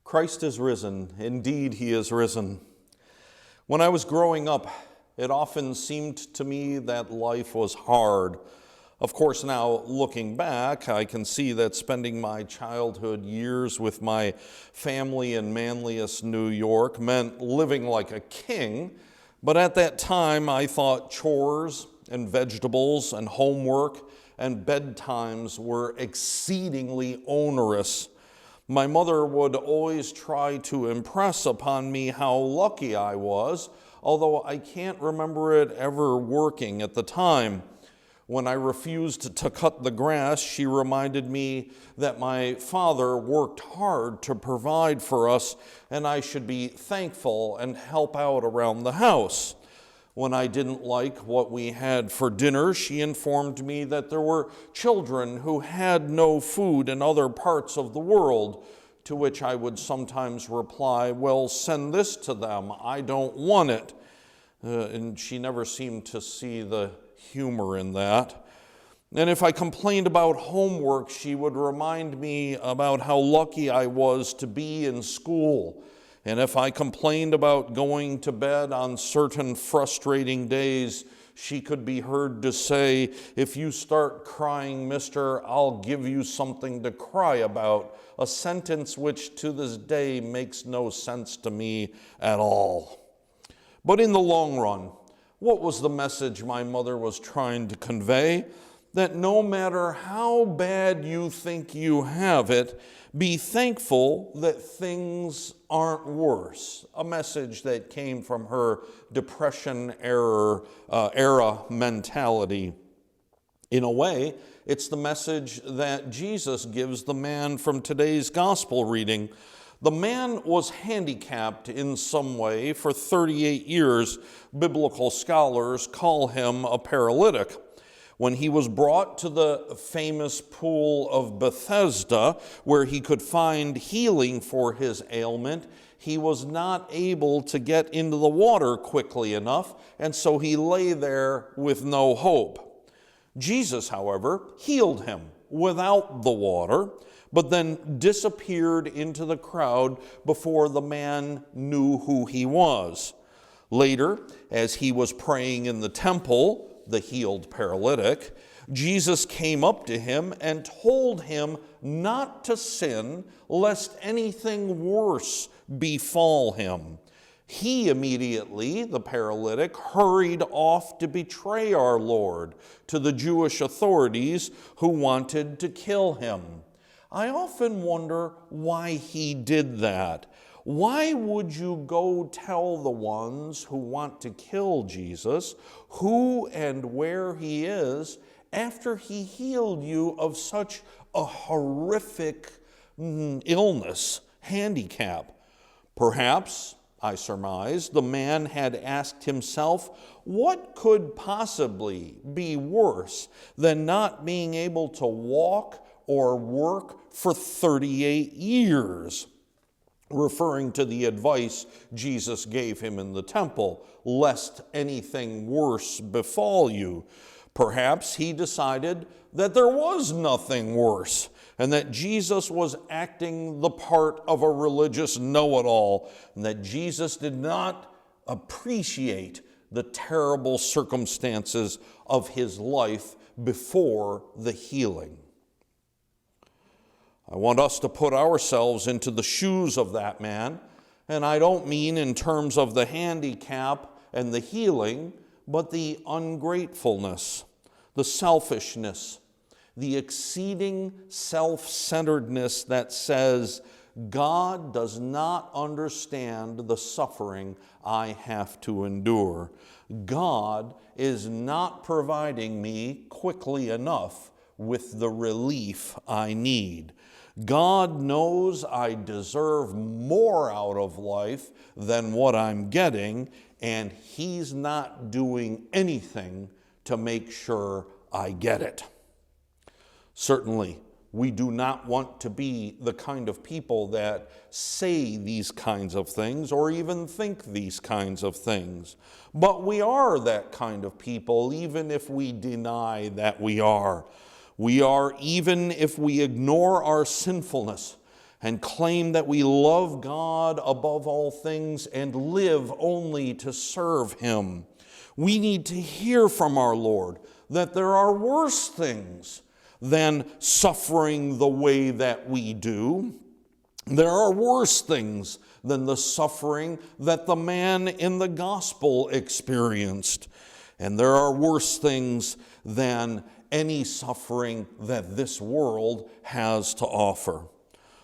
Christ is risen. Indeed, he is risen. When I was growing up, it often seemed to me that life was hard. Of course, now looking back, I can see that spending my childhood years with my family in manliest New York meant living like a king. But at that time, I thought chores and vegetables and homework and bedtimes were exceedingly onerous. My mother would always try to impress upon me how lucky I was, although I can't remember it ever working at the time. When I refused to cut the grass, she reminded me that my father worked hard to provide for us, and I should be thankful and help out around the house. When I didn't like what we had for dinner, she informed me that there were children who had no food in other parts of the world, to which I would sometimes reply, "Well, send this to them. I don't want it." And she never seemed to see the humor in that. And if I complained about homework, she would remind me about how lucky I was to be in school. And if I complained about going to bed on certain frustrating days, she could be heard to say, "If you start crying, mister, I'll give you something to cry about," a sentence which to this day makes no sense to me at all. But in the long run, what was the message my mother was trying to convey? That no matter how bad you think you have it, be thankful that things aren't worse. A message that came from her Depression era mentality. In a way, it's the message that Jesus gives the man from today's gospel reading. The man was handicapped in some way for 38 years. Biblical scholars call him a paralytic. When he was brought to the famous pool of Bethesda, where he could find healing for his ailment, he was not able to get into the water quickly enough, and so he lay there with no hope. Jesus, however, healed him without the water, but then disappeared into the crowd before the man knew who he was. Later, as he was praying in the temple, the healed paralytic, Jesus came up to him and told him not to sin, lest anything worse befall him. He immediately, the paralytic, hurried off to betray our Lord to the Jewish authorities who wanted to kill him. I often wonder why he did that. Why would you go tell the ones who want to kill Jesus who and where he is after he healed you of such a horrific illness, handicap? Perhaps, I surmise, the man had asked himself, what could possibly be worse than not being able to walk or work for 38 years? Referring to the advice Jesus gave him in the temple, lest anything worse befall you. Perhaps he decided that there was nothing worse, and that Jesus was acting the part of a religious know-it-all, and that Jesus did not appreciate the terrible circumstances of his life before the healing. I want us to put ourselves into the shoes of that man, and I don't mean in terms of the handicap and the healing, but the ungratefulness, the selfishness, the exceeding self-centeredness that says, God does not understand the suffering I have to endure. God is not providing me quickly enough with the relief I need. God knows I deserve more out of life than what I'm getting, and he's not doing anything to make sure I get it. Certainly, we do not want to be the kind of people that say these kinds of things or even think these kinds of things. But we are that kind of people, even if we deny that we are. We are, even if we ignore our sinfulness and claim that we love God above all things and live only to serve Him. We need to hear from our Lord that there are worse things than suffering the way that we do. There are worse things than the suffering that the man in the gospel experienced. And there are worse things than any suffering that this world has to offer.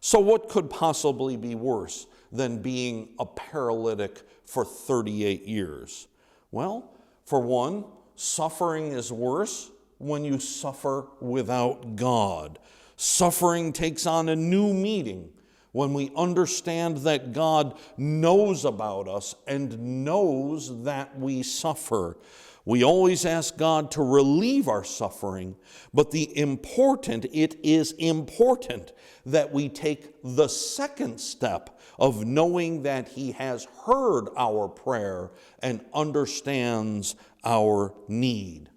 So what could possibly be worse than being a paralytic for 38 years? Well, for one, suffering is worse when you suffer without God. Suffering takes on a new meaning when we understand that God knows about us and knows that we suffer. We always ask God to relieve our suffering, but it is important that we take the second step of knowing that He has heard our prayer and understands our need.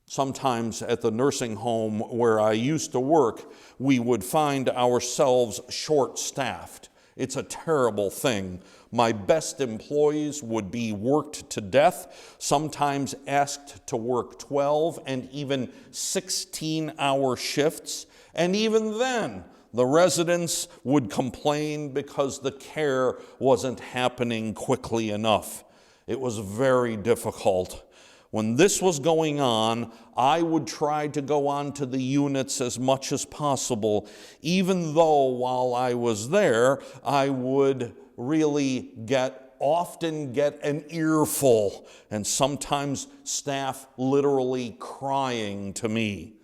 Sometimes at the nursing home where I used to work, we would find ourselves short-staffed. It's a terrible thing. My best employees would be worked to death, sometimes asked to work 12 and even 16-hour shifts. And even then, the residents would complain because the care wasn't happening quickly enough. It was very difficult. When this was going on, I would try to go on to the units as much as possible, even though while I was there, I would really often get an earful, and sometimes staff literally crying to me.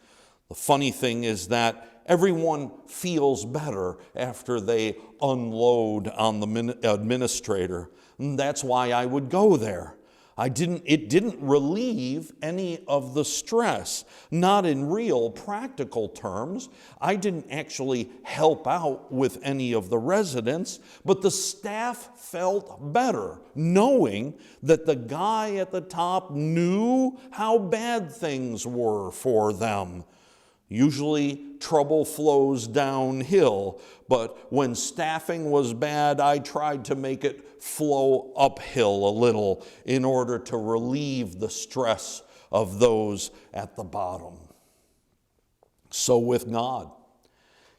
The funny thing is that everyone feels better after they unload on the administrator. And that's why I would go there. It didn't relieve any of the stress, not in real practical terms. I didn't actually help out with any of the residents, but the staff felt better knowing that the guy at the top knew how bad things were for them. Usually trouble flows downhill, but when staffing was bad, I tried to make it flow uphill a little in order to relieve the stress of those at the bottom. So with God,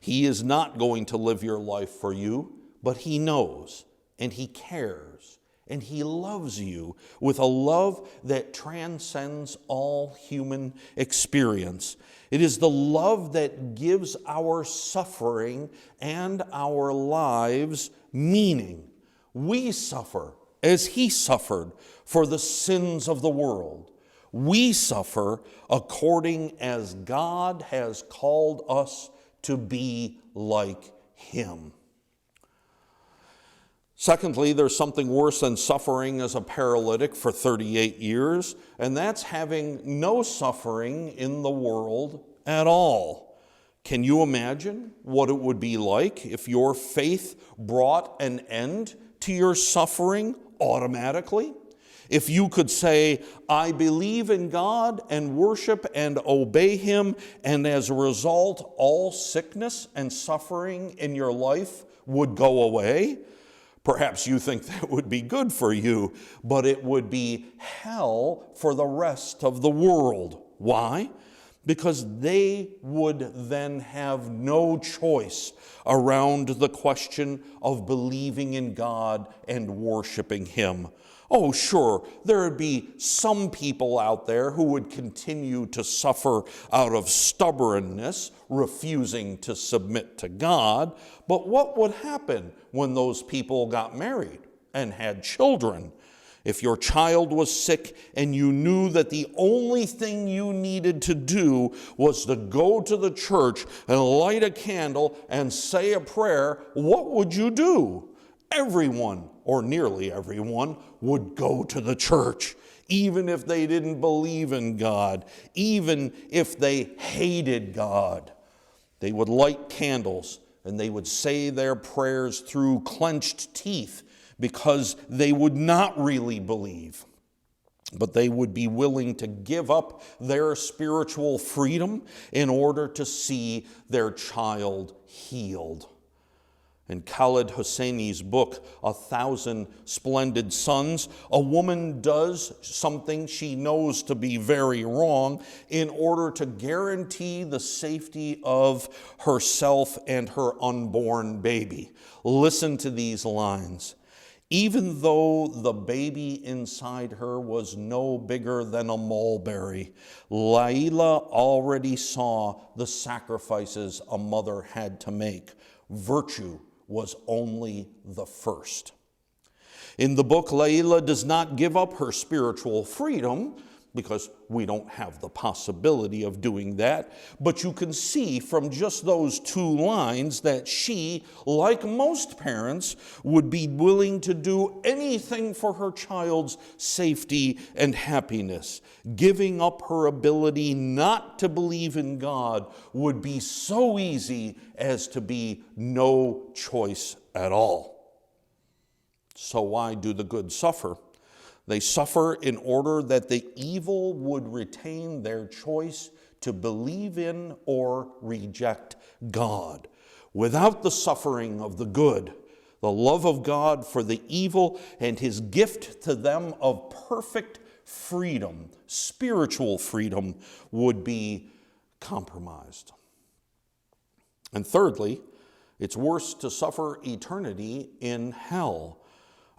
He is not going to live your life for you, but He knows and He cares and He loves you with a love that transcends all human experience. It is the love that gives our suffering and our lives meaning. We suffer as He suffered for the sins of the world. We suffer according as God has called us to be like Him. Secondly, there's something worse than suffering as a paralytic for 38 years, and that's having no suffering in the world at all. Can you imagine what it would be like if your faith brought an end to your suffering automatically? If you could say, I believe in God and worship and obey Him, and as a result, all sickness and suffering in your life would go away. Perhaps you think that would be good for you, but it would be hell for the rest of the world. Why? Because they would then have no choice around the question of believing in God and worshiping Him. Oh, sure, there would be some people out there who would continue to suffer out of stubbornness, refusing to submit to God. But what would happen when those people got married and had children? If your child was sick and you knew that the only thing you needed to do was to go to the church and light a candle and say a prayer, what would you do? Everyone, or nearly everyone, would go to the church, even if they didn't believe in God, even if they hated God. They would light candles and they would say their prayers through clenched teeth because they would not really believe. But they would be willing to give up their spiritual freedom in order to see their child healed. In Khaled Hosseini's book, A Thousand Splendid Suns, a woman does something she knows to be very wrong in order to guarantee the safety of herself and her unborn baby. Listen to these lines. Even though the baby inside her was no bigger than a mulberry, Layla already saw the sacrifices a mother had to make. Virtue was only the first. In the book, Layla does not give up her spiritual freedom, because we don't have the possibility of doing that. But you can see from just those 2 lines that she, like most parents, would be willing to do anything for her child's safety and happiness. Giving up her ability not to believe in God would be so easy as to be no choice at all. So why do the good suffer? They suffer in order that the evil would retain their choice to believe in or reject God. Without the suffering of the good, the love of God for the evil and his gift to them of perfect freedom, spiritual freedom, would be compromised. And thirdly, it's worse to suffer eternity in hell.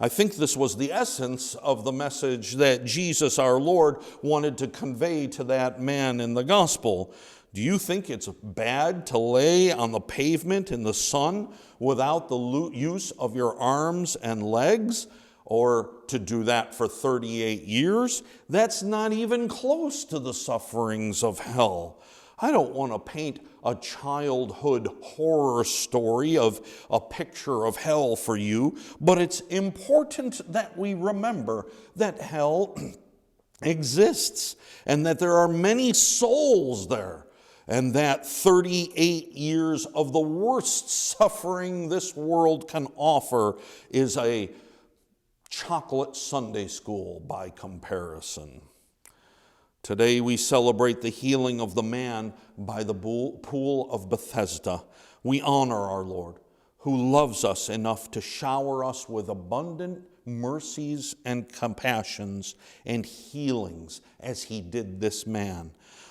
I think this was the essence of the message that Jesus our Lord wanted to convey to that man in the gospel. Do you think it's bad to lay on the pavement in the sun without the use of your arms and legs, or to do that for 38 years? That's not even close to the sufferings of hell. I don't want to paint a childhood horror story of a picture of hell for you, but it's important that we remember that hell exists and that there are many souls there, and that 38 years of the worst suffering this world can offer is a chocolate Sunday school by comparison. Today we celebrate the healing of the man by the pool of Bethesda. We honor our Lord, who loves us enough to shower us with abundant mercies and compassions and healings as he did this man.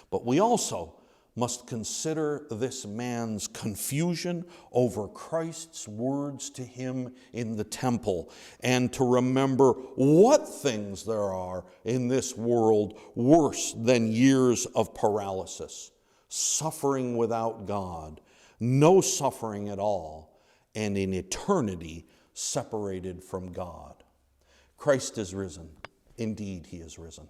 But we also must consider this man's confusion over Christ's words to him in the temple, and to remember what things there are in this world worse than years of paralysis, suffering without God, no suffering at all, and in eternity separated from God. Christ is risen. Indeed, he is risen.